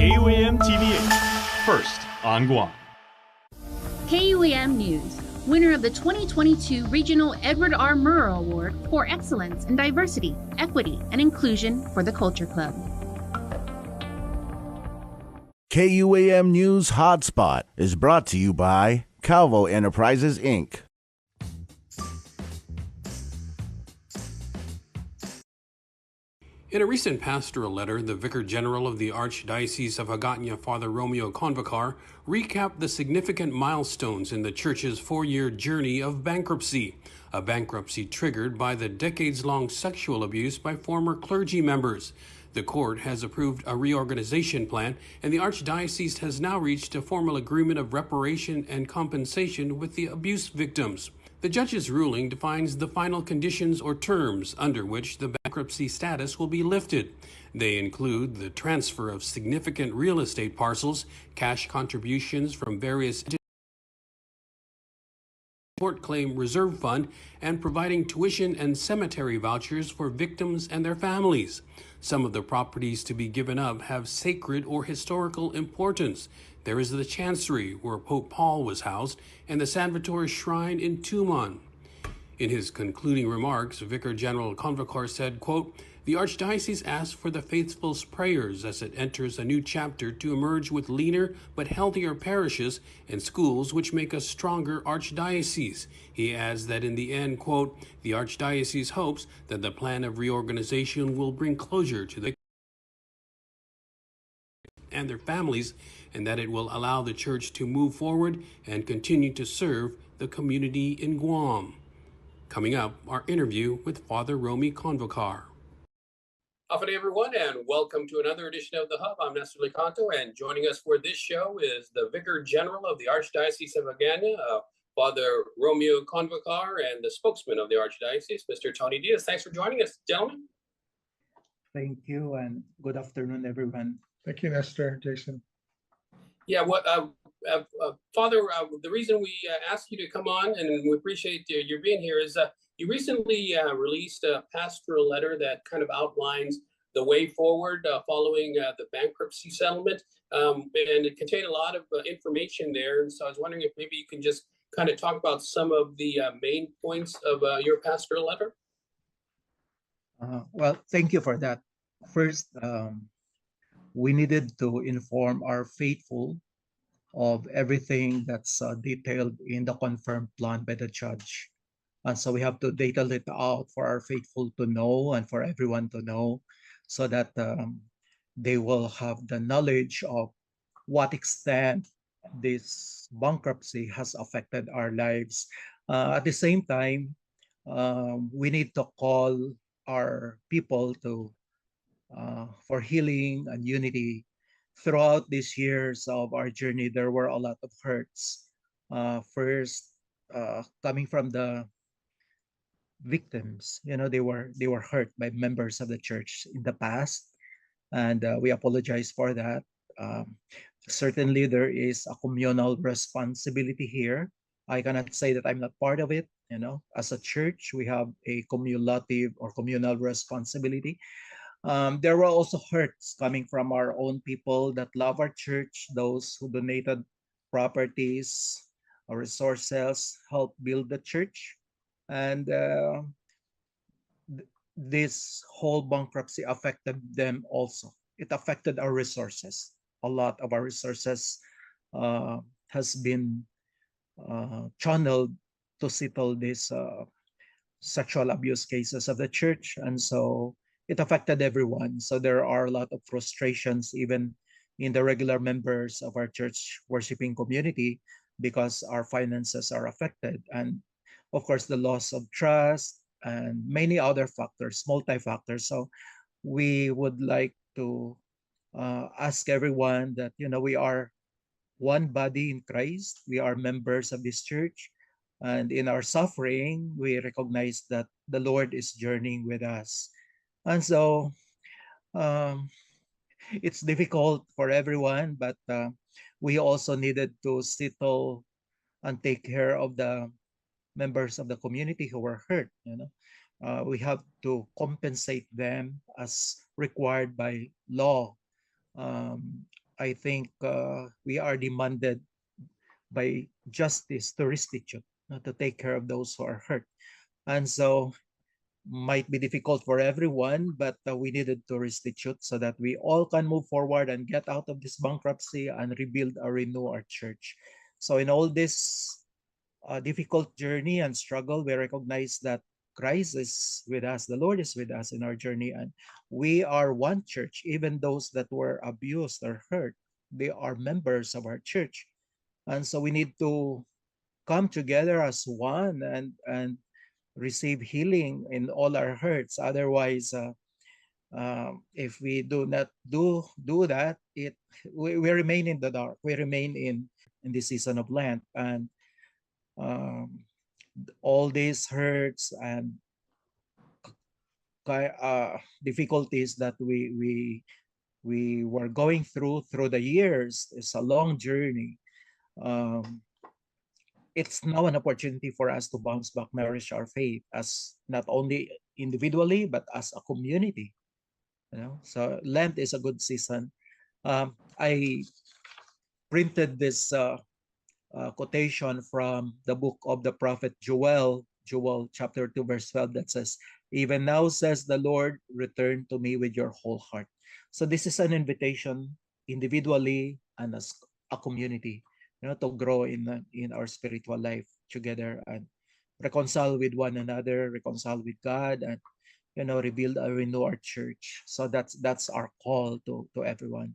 KUAM TV8, first on Guam. KUAM News, winner of the 2022 Regional Edward R. Murrow Award for Excellence in Diversity, Equity, and Inclusion for the Culture Club. KUAM News Hotspot is brought to you by Calvo Enterprises, Inc. In a recent pastoral letter, the Vicar General of the Archdiocese of Hagåtña, Father Romeo Convocar, recapped the significant milestones in the Church's 4-year journey of bankruptcy, a bankruptcy triggered by the decades-long sexual abuse by former clergy members. The court has approved a reorganization plan, and the Archdiocese has now reached a formal agreement of reparation and compensation with the abuse victims. The judge's ruling defines the final conditions or terms under which the bankruptcy status will be lifted. They include the transfer of significant real estate parcels, cash contributions from various tort claim reserve fund, and providing tuition and cemetery vouchers for victims and their families. Some of the properties to be given up have sacred or historical importance. There is the Chancery, where Pope Paul was housed, and the San Vittore Shrine in Tumon. In his concluding remarks, Vicar General Convocar said, quote, "The Archdiocese asks for the faithful's prayers as it enters a new chapter to emerge with leaner but healthier parishes and schools which make a stronger Archdiocese." He adds that in the end, quote, "The Archdiocese hopes that the plan of reorganization will bring closure to the and their families, and that it will allow the Church to move forward and continue to serve the community in Guam." Coming up, our interview with Father Romy Convocar. Good day, everyone, and welcome to another edition of The Hub. I'm Nestor, and joining us for this show is the Vicar General of the Archdiocese of Hagåtña, Father Romeo Convocar, and the spokesman of the Archdiocese, Mr. Tony Diaz. Thanks for joining us, gentlemen. Thank you, and good afternoon, everyone. Thank you, Nestor, Jason. Yeah, Father, the reason we asked you to come on, and we appreciate your being here, is you recently released a pastoral letter that kind of outlines the way forward following the bankruptcy settlement, and it contained a lot of information there. And so I was wondering if maybe you can just kind of talk about some of the main points of your pastoral letter. Well, thank you for that. First, we needed to inform our faithful of everything that's detailed in the confirmed plan by the judge. And so we have to detail it out for our faithful to know and for everyone to know, so that they will have the knowledge of what extent this bankruptcy has affected our lives. At the same time, we need to call our people to for healing and unity. Throughout these years of our journey, there were a lot of hurts. First, coming from the victims, they were hurt by members of the church in the past, and we apologize for that. Certainly, there is a communal responsibility here. I cannot say that I'm not part of it. As a church, we have a cumulative or communal responsibility. There were also hurts coming from our own people that love our church, those who donated properties or resources, helped build the church. And this whole bankruptcy affected them also. It affected our resources. A lot of our resources has been channeled to settle these sexual abuse cases of the church. And so it affected everyone. So there are a lot of frustrations even in the regular members of our church worshiping community, because our finances are affected. And of course, the loss of trust and many other factors, multi-factors. So we would like to ask everyone that, we are one body in Christ. We are members of this church. And in our suffering, we recognize that the Lord is journeying with us. And so it's difficult for everyone, but we also needed to settle and take care of the members of the community who were hurt. We have to compensate them as required by law. I think we are demanded by justice to restitute, to take care of those who are hurt. And so might be difficult for everyone, but we needed to restitute so that we all can move forward and get out of this bankruptcy and rebuild or renew our church. So in all this difficult journey and struggle, we recognize that Christ is with us, the Lord is with us in our journey, and we are one church. Even those that were abused or hurt, they are members of our church. And so we need to come together as one and receive healing in all our hurts. Otherwise, if we do not do that, we remain in the dark. We remain in this season of Lent, and um, all these hurts and difficulties that we were going through the years is a long journey. Um, it's now an opportunity for us to bounce back, nourish our faith as not only individually but as a community. So Lent is a good season. I printed this quotation from the book of the prophet Joel chapter 2 verse 12 that says, "Even now says the Lord, return to me with your whole heart." So this is an invitation individually and as a community, to grow in our spiritual life together and reconcile with one another, reconcile with God, and rebuild and renew our church. So that's our call to everyone.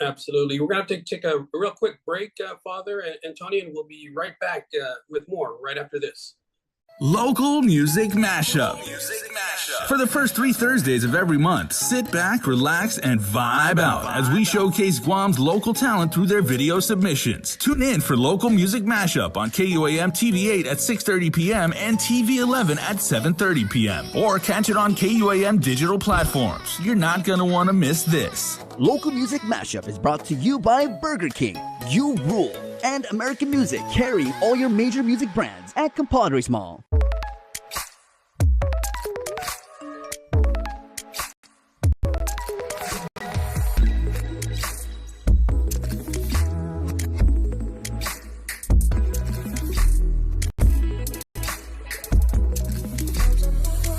Absolutely. We're going to have to take a real quick break, Father and Tony, and we'll be right back with more right after this. Local Music Mashup. For the first 3 Thursdays of every month, sit back, relax, and vibe out as we showcase Guam's local talent through their video submissions. Tune in for Local Music Mashup on KUAM TV 8 at 6:30 p.m. and TV 11 at 7:30 p.m. Or catch it on KUAM digital platforms. You're not going to want to miss this. Local Music Mashup is brought to you by Burger King, You Rule, and American Music. Carry all your major music brands at Compadres Mall.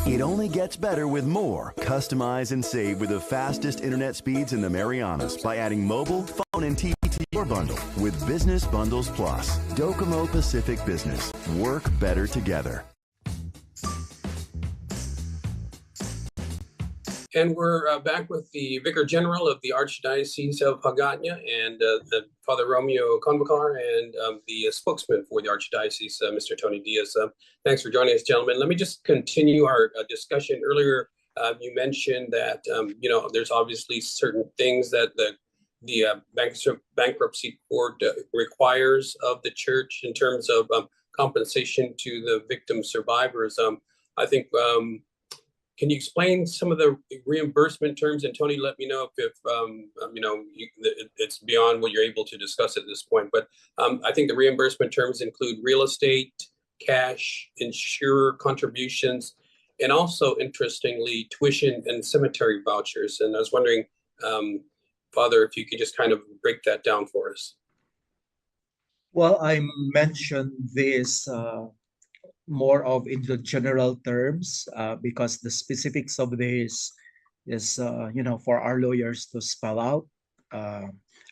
It only gets better with more. Customize and save with the fastest internet speeds in the Marianas by adding mobile, phone, and TV to your bundle with Business Bundles Plus. Docomo Pacific Business. Work better together. And we're back with the Vicar General of the Archdiocese of Hagåtña and Father Romeo Convocar and the spokesman for the Archdiocese, Mr. Tony Diaz. Thanks for joining us, gentlemen. Let me just continue our discussion. Earlier, you mentioned that, there's obviously certain things that the bankruptcy court requires of the church in terms of compensation to the victim survivors. I think can you explain some of the reimbursement terms? And Tony, let me know if it's beyond what you're able to discuss at this point. But I think the reimbursement terms include real estate, cash, insurer contributions, and also, interestingly, tuition and cemetery vouchers. And I was wondering, Father, if you could just kind of break that down for us. Well, I mentioned this more of in the general terms because the specifics of this is for our lawyers to spell out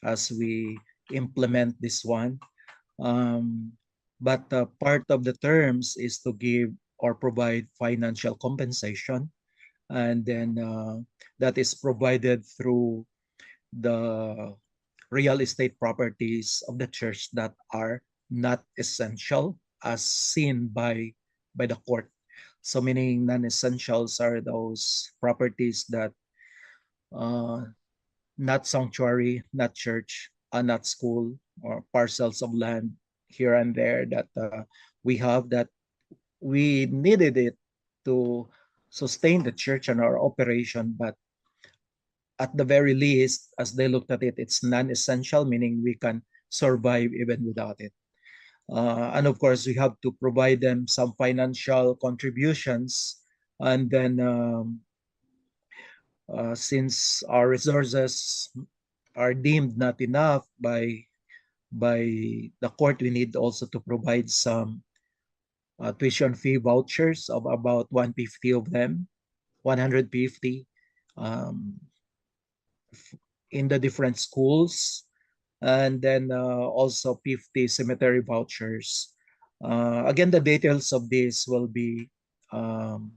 as we implement this one, but part of the terms is to give or provide financial compensation, and then that is provided through the real estate properties of the church that are not essential as seen by the court. So meaning non-essentials are those properties that not sanctuary, not church, not school, or parcels of land here and there that we have that we needed it to sustain the church and our operation, but at the very least, as they looked at it, it's non-essential, meaning we can survive even without it. And of course, we have to provide them some financial contributions. And then since our resources are deemed not enough by the court, we need also to provide some tuition fee vouchers of about 150 of them, 150 um, in the different schools, and then also 50 cemetery vouchers. Again, the details of this will be um,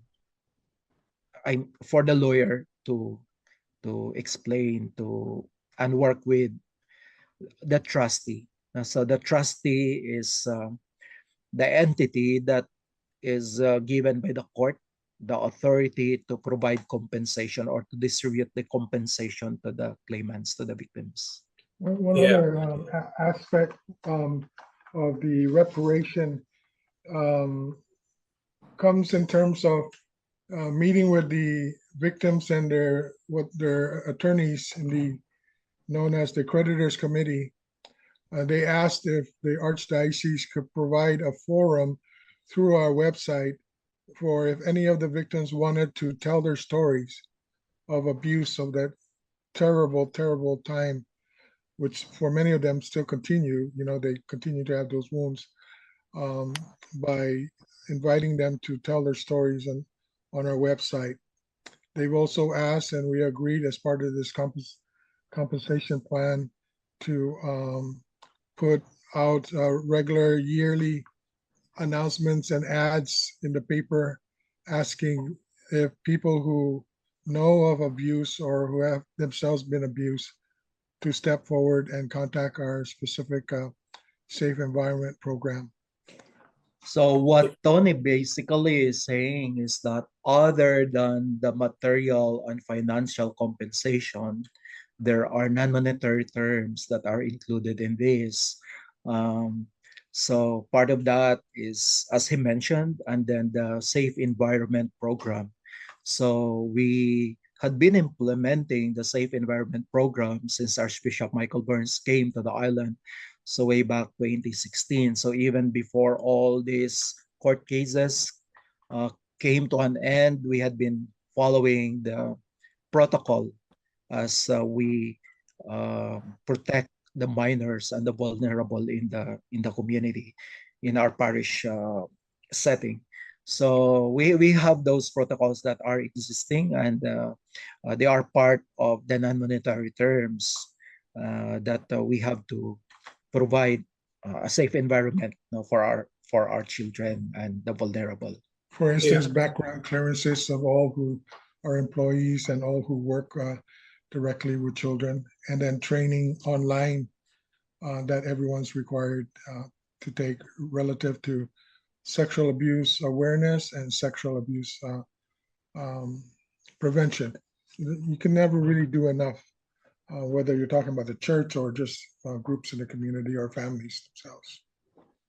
for the lawyer to explain to and work with the trustee. So the trustee is the entity that is given by the court the authority to provide compensation or to distribute the compensation to the claimants, to the victims. One Yeah. other aspect of the reparation um, comes in terms of meeting with the victims and their attorneys in the known as the creditors committee. They asked if the archdiocese could provide a forum through our website for if any of the victims wanted to tell their stories of abuse of that terrible, terrible time, which for many of them still continue. You know, they continue to have those wounds, by inviting them to tell their stories on our website. They've also asked, and we agreed as part of this compensation plan, to put out regular yearly announcements and ads in the paper asking if people who know of abuse or who have themselves been abused to step forward and contact our specific safe environment program. So what Tony basically is saying is that other than the material and financial compensation, there are non-monetary terms that are included in this. So part of that is, as he mentioned, and then the safe environment program. So we had been implementing the safe environment program since Archbishop Michael Burns came to the island. So way back 2016. So even before all these court cases came to an end, we had been following the protocol as we protect the minors and the vulnerable in the community, in our parish setting. So we have those protocols that are existing, and they are part of the non-monetary terms that we have to provide a safe environment, for our children and the vulnerable. For instance, background clearances of all who are employees and all who work directly with children, and then training online that everyone's required to take relative to sexual abuse awareness and sexual abuse prevention. You can never really do enough, whether you're talking about the church or just groups in the community or families themselves.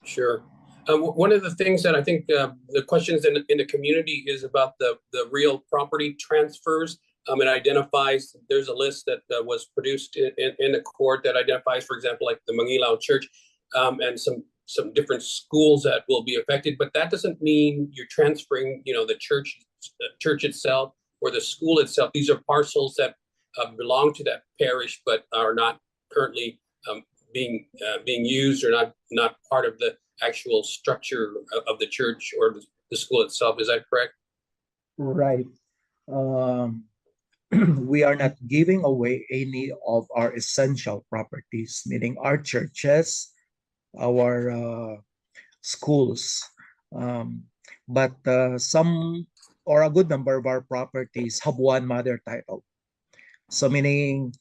Sure. One of the things that I think the questions in the community is about the real property transfers. It identifies, there's a list that was produced in the court that identifies, for example, like the Mangilao Church and some different schools that will be affected, but that doesn't mean you're transferring, the church itself or the school itself. These are parcels that belong to that parish, but are not currently being used or not part of the actual structure of the church or the school itself. Is that correct? Right. We are not giving away any of our essential properties, meaning our churches, our schools, but some or a good number of our properties have one mother title. So meaning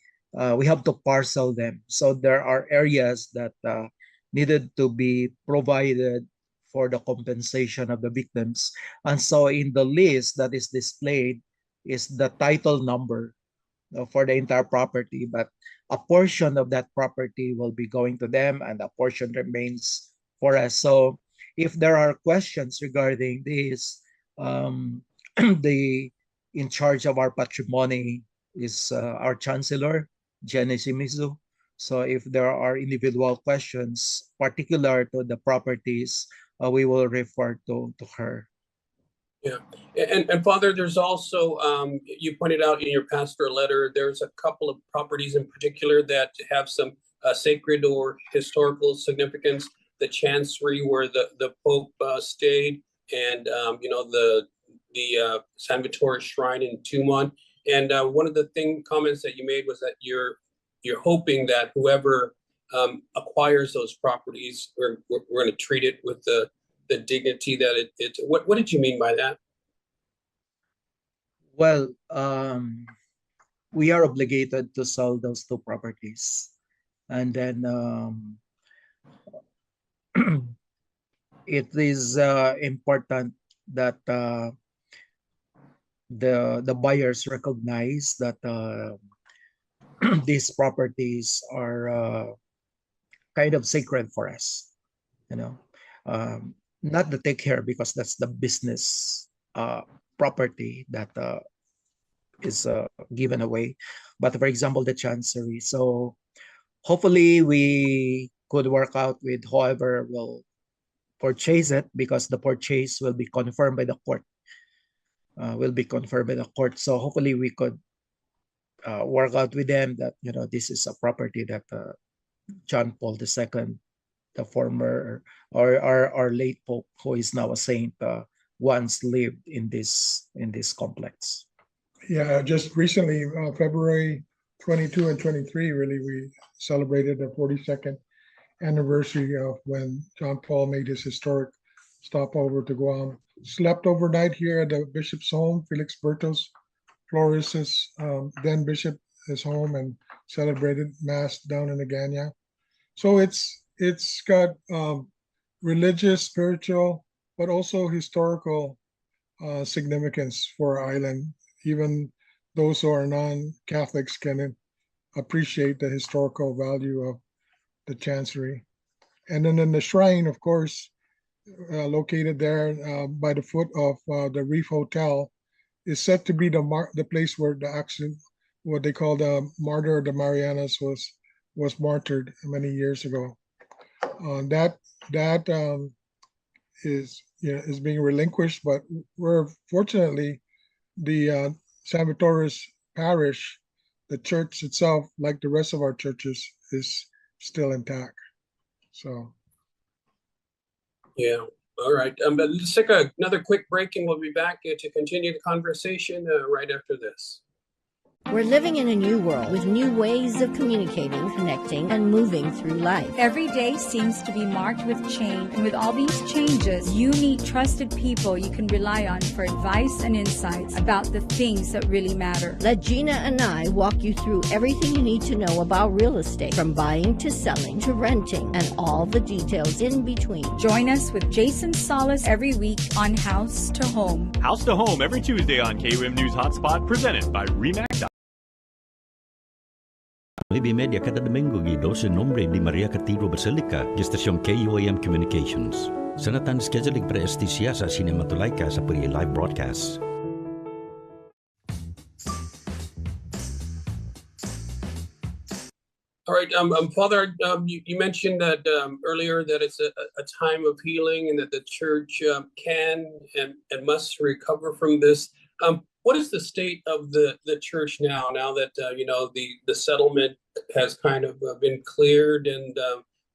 we have to parcel them. So there are areas that needed to be provided for the compensation of the victims. And so in the list that is displayed is the title number for the entire property, but a portion of that property will be going to them and a portion remains for us. So if there are questions regarding this, the in charge of our patrimony is our chancellor, Jenny Shimizu. So if there are individual questions particular to the properties, we will refer to her. Yeah. And Father, there's also, you pointed out in your pastoral letter, there's a couple of properties in particular that have some sacred or historical significance. The chancery where the Pope stayed, and the San Vittore Shrine in Tumon. And one of the comments that you made was that you're hoping that whoever acquires those properties, we're going to treat it with the dignity that what did you mean by that? Well, we are obligated to sell those two properties. And then it is important that the buyers recognize that these properties are kind of sacred for us, you know. Not the take care, because that's the business property that is given away, but for example, the chancery. So hopefully we could work out with whoever will purchase it, because the purchase will be confirmed by the court. So hopefully we could work out with them that, you know, this is a property that John Paul II, the former or our late Pope, who is now a saint, once lived in this complex. Yeah, just recently, February 22 and 23, really, we celebrated the 42nd anniversary of when John Paul made his historic stopover to Guam. Slept overnight here at the bishop's home, Felix Bertos Flores's then bishop, his home, and celebrated Mass down in Agana. So it's got religious, spiritual, but also historical significance for our island. Even those who are non-Catholics can appreciate the historical value of the chancery. And then in the shrine, of course, located there by the foot of the Reef Hotel, is said to be the place where the accident, what they call the martyr of the Marianas, was martyred many years ago. That is being relinquished, but we're fortunately the San Vittore's parish, the church itself, like the rest of our churches, is still intact. So, yeah. All right. But let's take another quick break, and we'll be back to continue the conversation right after this. We're living in a new world with new ways of communicating, connecting, and moving through life. Every day seems to be marked with change, and with all these changes, you need trusted people you can rely on for advice and insights about the things that really matter. Let Gina and I walk you through everything you need to know about real estate, from buying to selling to renting, and all the details in between. Join us with Jason Salas every week on House to Home. House to Home every Tuesday on KUAM News Hotspot, presented by REMAX. 9:30 cada domingo y 12 nombre di Maria Catiro Basilica, di estación KUAM Communications. Sanatan scheduling pre-estisia sa Cinematulaika sa live broadcasts. All right, Father, you mentioned that earlier that it's a time of healing, and that the church can and must recover from this. What is the state of the church now that the settlement has kind of been cleared, and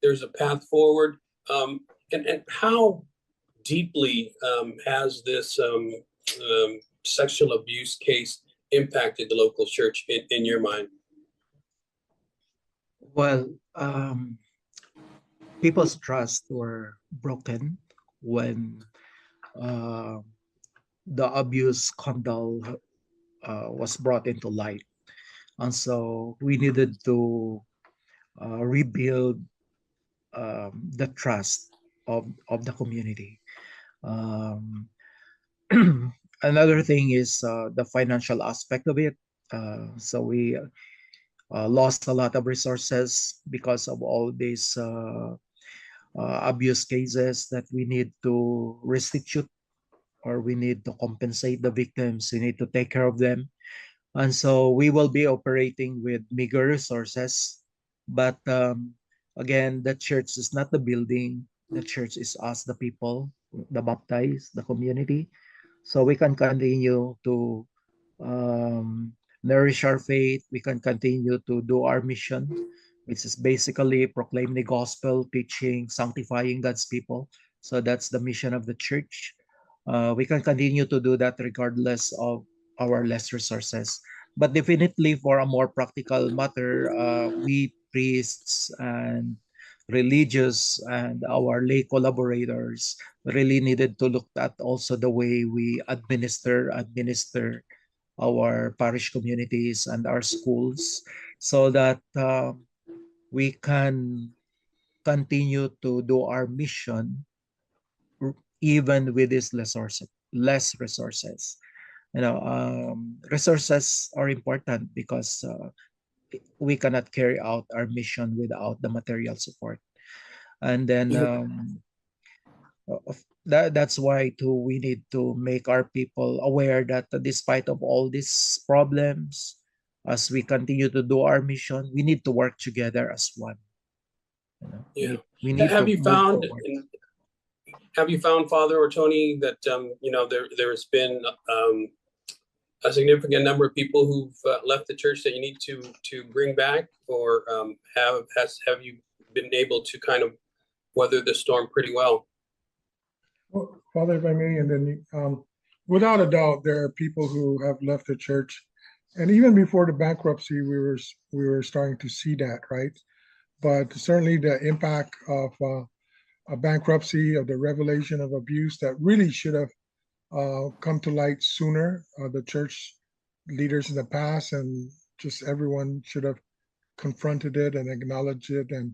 there's a path forward? And how deeply has this sexual abuse case impacted the local church in your mind? Well, people's trust were broken when the abuse scandal was brought into light. And so we needed to rebuild the trust of the community. Another thing is the financial aspect of it. So we lost a lot of resources because of all these abuse cases that we need to restitute, or we need to compensate the victims. We need to take care of them. And so we will be operating with meager resources. But again, the church is not the building. The church is us, the people, the baptized, the community. so we can continue to nourish our faith. We can continue to do our mission, which is basically proclaim the gospel, teaching, sanctifying God's people. So that's the mission of the church. We can continue to do that regardless of our less resources. But definitely, for a more practical matter, we priests and religious and our lay collaborators really needed to look at also the way we administer our parish communities and our schools, so that we can continue to do our mission even with these less resources. Resources are important because we cannot carry out our mission without the material support. And then that's why too we need to make our people aware that despite of all these problems, as we continue to do our mission, we need to work together as one. Yeah. We need Have to you move found forward. have you found, Father or Tony, that there has been a significant number of people who've left the church that you need to bring back, or have you been able to kind of weather the storm pretty well? Well, Father, if I may, and then without a doubt, there are people who have left the church, and even before the bankruptcy, we were starting to see that, right? But certainly the impact of a bankruptcy, of the revelation of abuse that really should have come to light sooner. The church leaders in the past and just everyone should have confronted it and acknowledged it and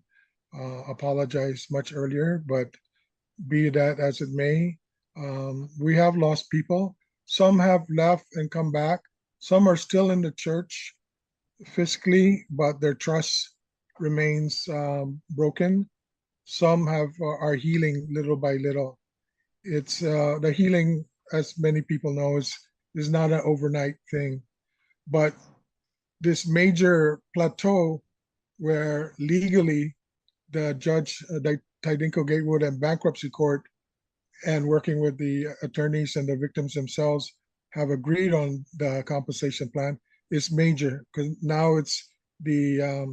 apologized much earlier. But be that as it may, we have lost people. Some have left and come back. Some are still in the church physically, but their trust remains broken. Some are healing little by little. It's the healing, as many people know, is not an overnight thing. But this major plateau where legally the judge, the Tidinco Gatewood and bankruptcy court, and working with the attorneys and the victims themselves, have agreed on the compensation plan is major, because now it's the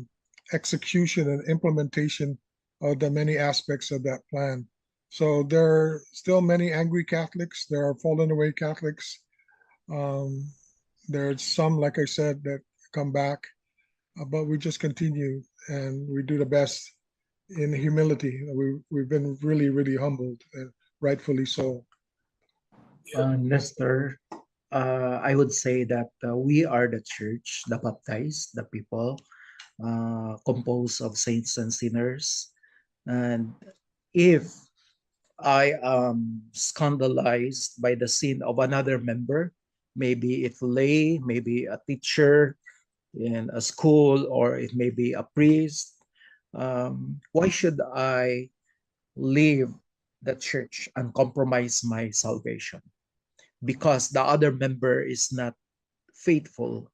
execution and implementation of the many aspects of that plan. So there are still many angry Catholics. There are fallen away Catholics. There's some, like I said, that come back, but we just continue and we do the best in humility. We've been really, really humbled, and rightfully so. Nestor, I would say that we are the church, the baptized, the people, composed of saints and sinners. And if I am scandalized by the sin of another member, maybe it's lay, maybe a teacher in a school, or it may be a priest, why should I leave the church and compromise my salvation because the other member is not faithful?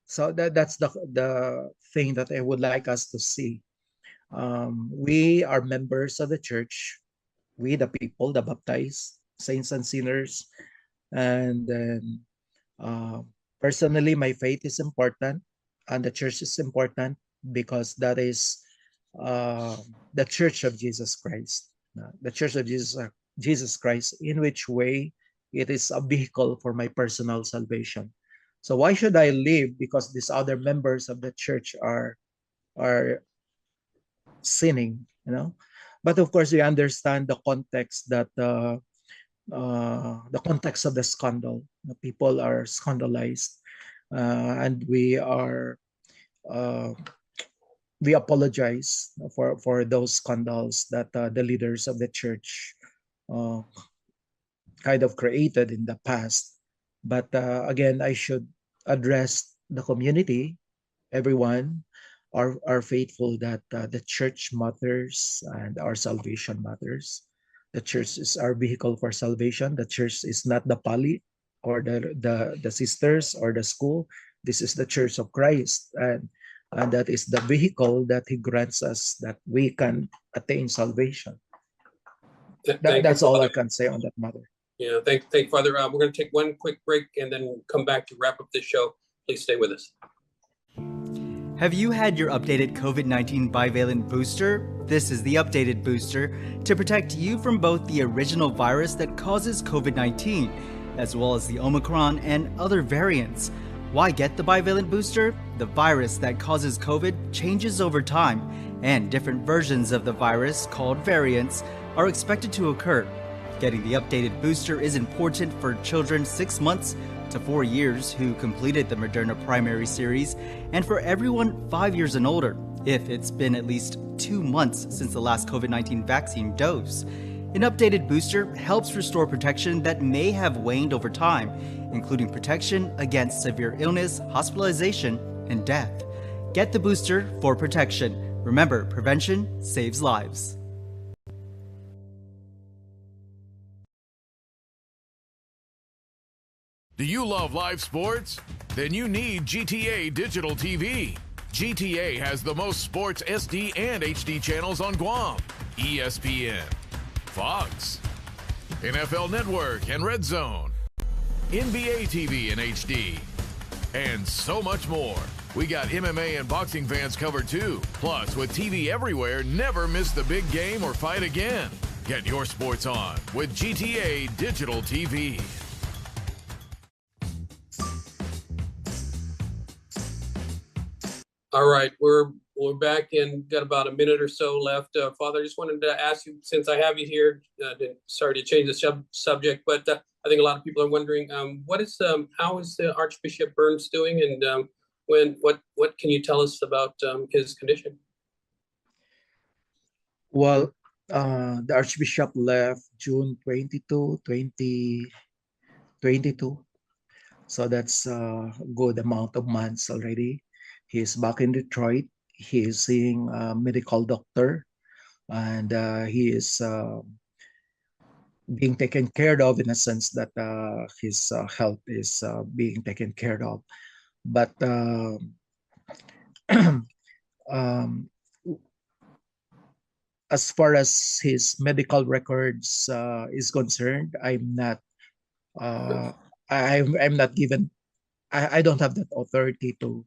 So that's the thing that I would like us to see. We are members of the church, we the people, the baptized, saints and sinners. And then personally, my faith is important and the church is important because that is the church of Jesus Christ. The church of Jesus Christ, in which way it is a vehicle for my personal salvation. So why should I leave because these other members of the church are sinning, But of course, we understand the context that the context of the scandal. The people are scandalized, and we apologize for those scandals that the leaders of the church kind of created in the past. But again, I should address the community, everyone are faithful that the church matters and our salvation matters. The church is our vehicle for salvation. The church is not the pali or the sisters or the school. This is the church of Christ, and that is the vehicle that he grants us that we can attain salvation. That's all I can say on that matter. Yeah, thank you, Father. We're going to take one quick break and then come back to wrap up this show. Please stay with us. Have you had your updated COVID-19 bivalent booster? This is the updated booster to protect you from both the original virus that causes COVID-19, as well as the Omicron and other variants. Why get the bivalent booster? The virus that causes COVID changes over time, and different versions of the virus, called variants, are expected to occur. Getting the updated booster is important for children 6 months to 4 years who completed the Moderna primary series, and for everyone 5 years and older, if it's been at least 2 months since the last COVID-19 vaccine dose. An updated booster helps restore protection that may have waned over time, including protection against severe illness, hospitalization, and death. Get the booster for protection. Remember, prevention saves lives. Do you love live sports? Then you need GTA Digital TV. GTA has the most sports SD and HD channels on Guam, ESPN, Fox, NFL Network and Red Zone, NBA TV in HD, and so much more. We got MMA and boxing fans covered too. Plus, with TV everywhere, never miss the big game or fight again. Get your sports on with GTA Digital TV. All right, we're back and got about a minute or so left. Father, I just wanted to ask you, since I have you here, sorry to change the subject, but I think a lot of people are wondering, how is the Archbishop Burns doing, and what can you tell us about his condition? Well, the Archbishop left June 22, 2022. So that's a good amount of months already. He's back in Detroit. He is seeing a medical doctor, and he is being taken care of, in a sense that his health is being taken care of. But as far as his medical records is concerned, I'm not given. I don't have that authority to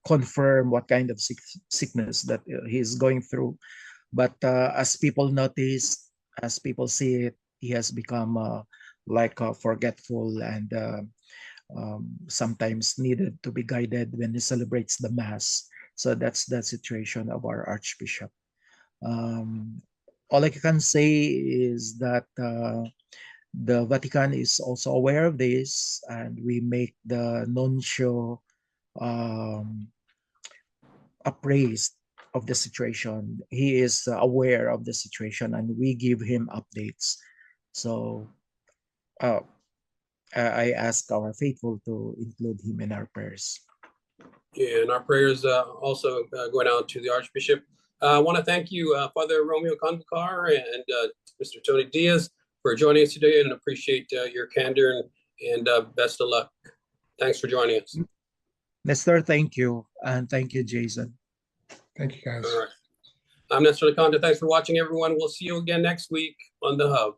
confirm what kind of sickness that he's going through. But as people notice, as people see it, he has become forgetful and sometimes needed to be guided when he celebrates the Mass. So that's the situation of our Archbishop. All I can say is that the Vatican is also aware of this, and we make the nuncio appraised of the situation. He is aware of the situation, and we give him updates. So I ask our faithful to include him in our prayers. Yeah, and our prayers also going out to the Archbishop. I want to thank you, Father Romeo Convocar and Mr. Tony Diaz, for joining us today, and appreciate your candor and best of luck. Thanks for joining us. Nestor, thank you. And thank you, Jason. Thank you, guys. All right. I'm Nestor Leconte. Thanks for watching, everyone. We'll see you again next week on The Hub.